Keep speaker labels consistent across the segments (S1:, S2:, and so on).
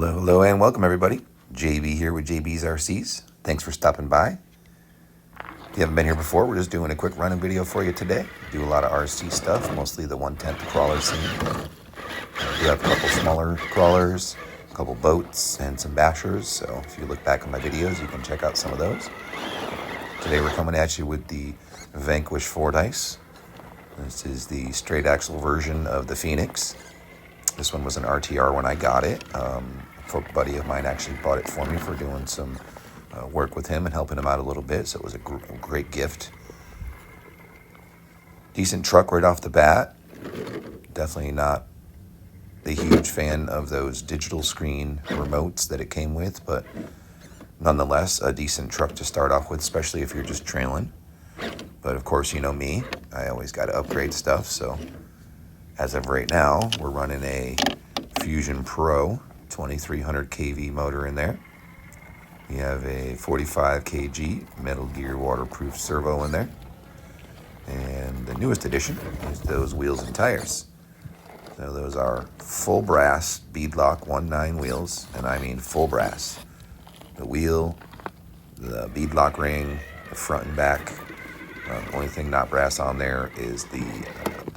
S1: Hello, and welcome everybody. JB here with JB's RCs. Thanks for stopping by. If you haven't been here before, we're just doing a quick running video for you today. Do a lot of RC stuff, mostly the 1/10 crawler scene. We have a couple smaller crawlers, a couple boats, and some bashers. So if you look back on my videos, you can check out some of those. Today we're coming at you with the Vanquish Fordyce. This is the straight axle version of the Phoenix. This one was an RTR when I got it. A buddy of mine actually bought it for me for doing some work with him and helping him out a little bit, so it was a great gift. Decent truck right off the bat. Definitely not a huge fan of those digital screen remotes that it came with, but nonetheless, a decent truck to start off with, especially if you're just trailing. But of course, you know me, I always got to upgrade stuff, so as of right now, we're running a Fusion Pro 2300 kV motor in there. We have a 45 kg Metal Gear waterproof servo in there. And the newest addition is those wheels and tires. So those are full brass beadlock 1/9 wheels, and I mean full brass. The wheel, the beadlock ring, the front and back. The only thing not brass on there is the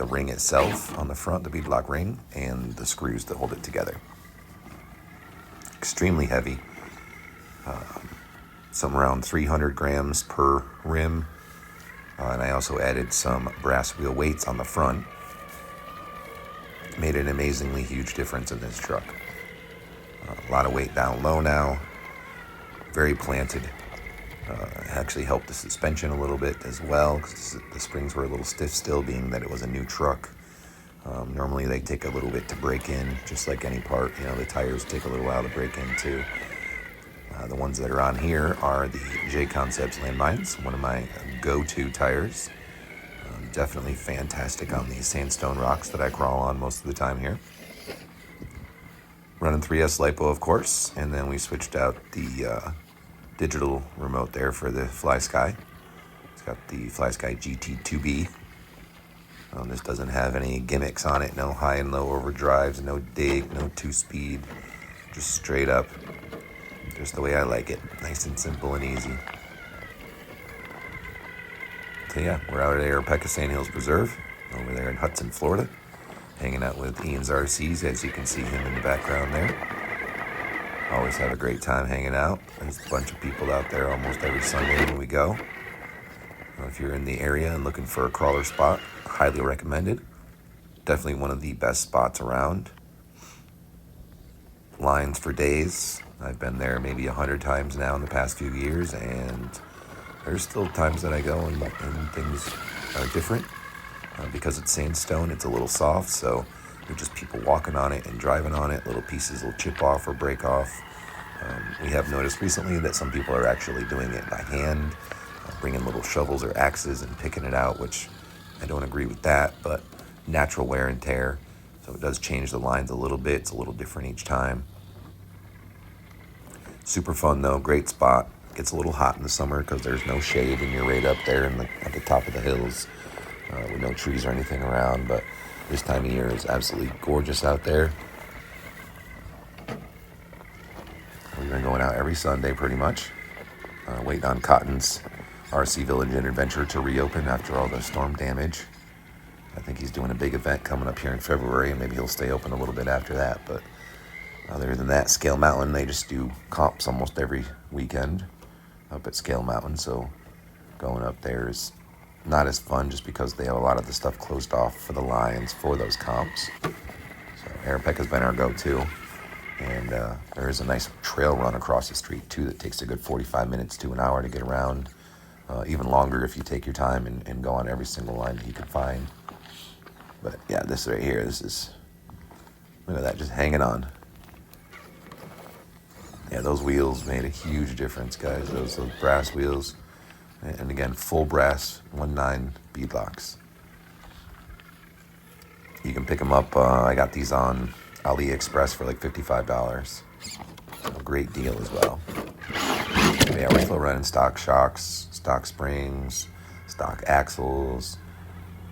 S1: ring itself on the front, the beadlock ring, and the screws that hold it together. Extremely heavy. Some around 300 grams per rim. And I also added some brass wheel weights on the front. Made an amazingly huge difference in this truck. A lot of weight down low now. Very planted. Actually helped the suspension a little bit as well, because the springs were a little stiff still, being that it was a new truck. Normally they take a little bit to break in, just like any part. You know, the tires take a little while to break in too. The ones that are on here are the Jconcepts landmines, one of my go-to tires. Definitely fantastic on these sandstone rocks that I crawl on most of the time here. Running 3S lipo, of course, and then we switched out the digital remote there for the Flysky. It's got the Flysky GT2B. This doesn't have any gimmicks on it, no high and low overdrives, no dig, no 2-speed, just straight up, just the way I like it, nice and simple and easy. So yeah, we're out at Arapeca Sand Hills Preserve, over there in Hudson, Florida, hanging out with Ian's RCs, as you can see him in the background there. Always have a great time hanging out. There's a bunch of people out there almost every Sunday when we go. If you're in the area and looking for a crawler spot, highly recommended. Definitely one of the best spots around. Lines for days. I've been there maybe 100 times now in the past few years, and there's still times that I go and things are different. Because it's sandstone, it's a little soft, so there's just people walking on it and driving on it. Little pieces will chip off or break off. We have noticed recently that some people are actually doing it by hand, bringing little shovels or axes and picking it out, which I don't agree with that, but natural wear and tear. So it does change the lines a little bit. It's a little different each time. Super fun though, great spot. Gets a little hot in the summer because there's no shade and you're right up there at the top of the hills with no trees or anything around, but this time of year is absolutely gorgeous out there. We've been going out every Sunday pretty much, waiting on Cotton's RC Village and Adventure to reopen after all the storm damage. I think he's doing a big event coming up here in February, and maybe he'll stay open a little bit after that. But other than that, Scale Mountain, they just do comps almost every weekend up at Scale Mountain, so going up there is not as fun just because they have a lot of the stuff closed off for the lines for those comps. So Arapeca's been our go-to, and there is a nice trail run across the street too that takes a good 45 minutes to an hour to get around. Even longer if you take your time and go on every single line that you can find. But yeah, this right here, this is, look at that, just hanging on. Yeah, those wheels made a huge difference, guys. Those brass wheels. And again, full brass 1/9 beadlocks. You can pick them up. I got these on AliExpress for like $55. A great deal as well. But yeah, we're still running stock shocks, stock springs, stock axles,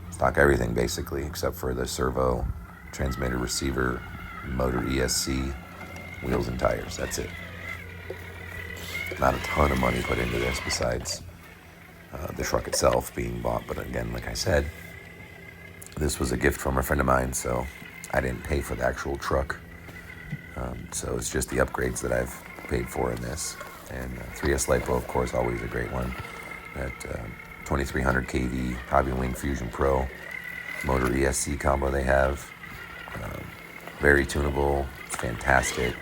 S1: stock everything basically, except for the servo, transmitter, receiver, motor ESC, wheels and tires. That's it. Not a ton of money put into this besides the truck itself being bought. But again, like I said, this was a gift from a friend of mine, so I didn't pay for the actual truck. So it's just the upgrades that I've paid for in this. And 3S lipo, of course, always a great one. That 2300 kV Hobby Wing Fusion Pro motor ESC combo they have. Very tunable, fantastic.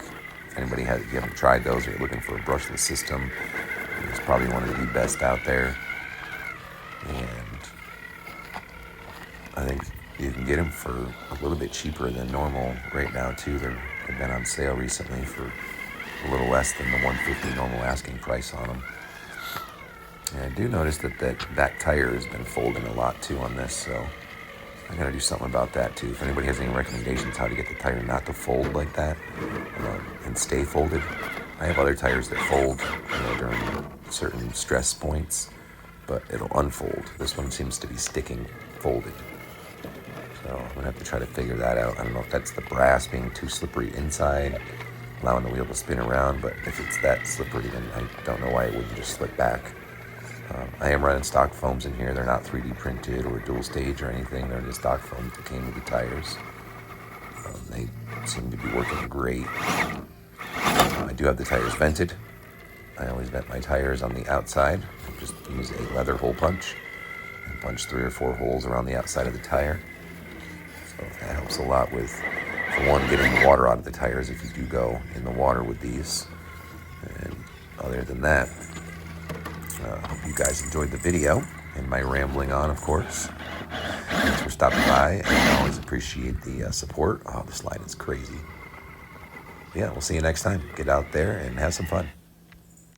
S1: If anybody if you haven't tried those or you're looking for a brushless system, it's probably one of the best out there. And I think you can get them for a little bit cheaper than normal right now too. They've been on sale recently for a little less than the $150 normal asking price on them. And I do notice that back tire has been folding a lot too on this, so I gotta do something about that too. If anybody has any recommendations how to get the tire not to fold like that and stay folded. I have other tires that fold during certain stress points, but it'll unfold. This one seems to be sticking folded. So I'm gonna have to try to figure that out. I don't know if that's the brass being too slippery inside, allowing the wheel to spin around, but if it's that slippery, then I don't know why it wouldn't just slip back. I am running stock foams in here. They're not 3D printed or dual stage or anything. They're just stock foams that came with the tires. They seem to be working great. I do have the tires vented. I always vent my tires on the outside. I just use a leather hole punch and punch 3 or 4 holes around the outside of the tire. So that helps a lot with, for one, getting the water out of the tires if you do go in the water with these. And other than that, I hope you guys enjoyed the video and my rambling on, of course. Thanks for stopping by, and I always appreciate the support. Oh, this line is crazy. Yeah, we'll see you next time. Get out there and have some fun.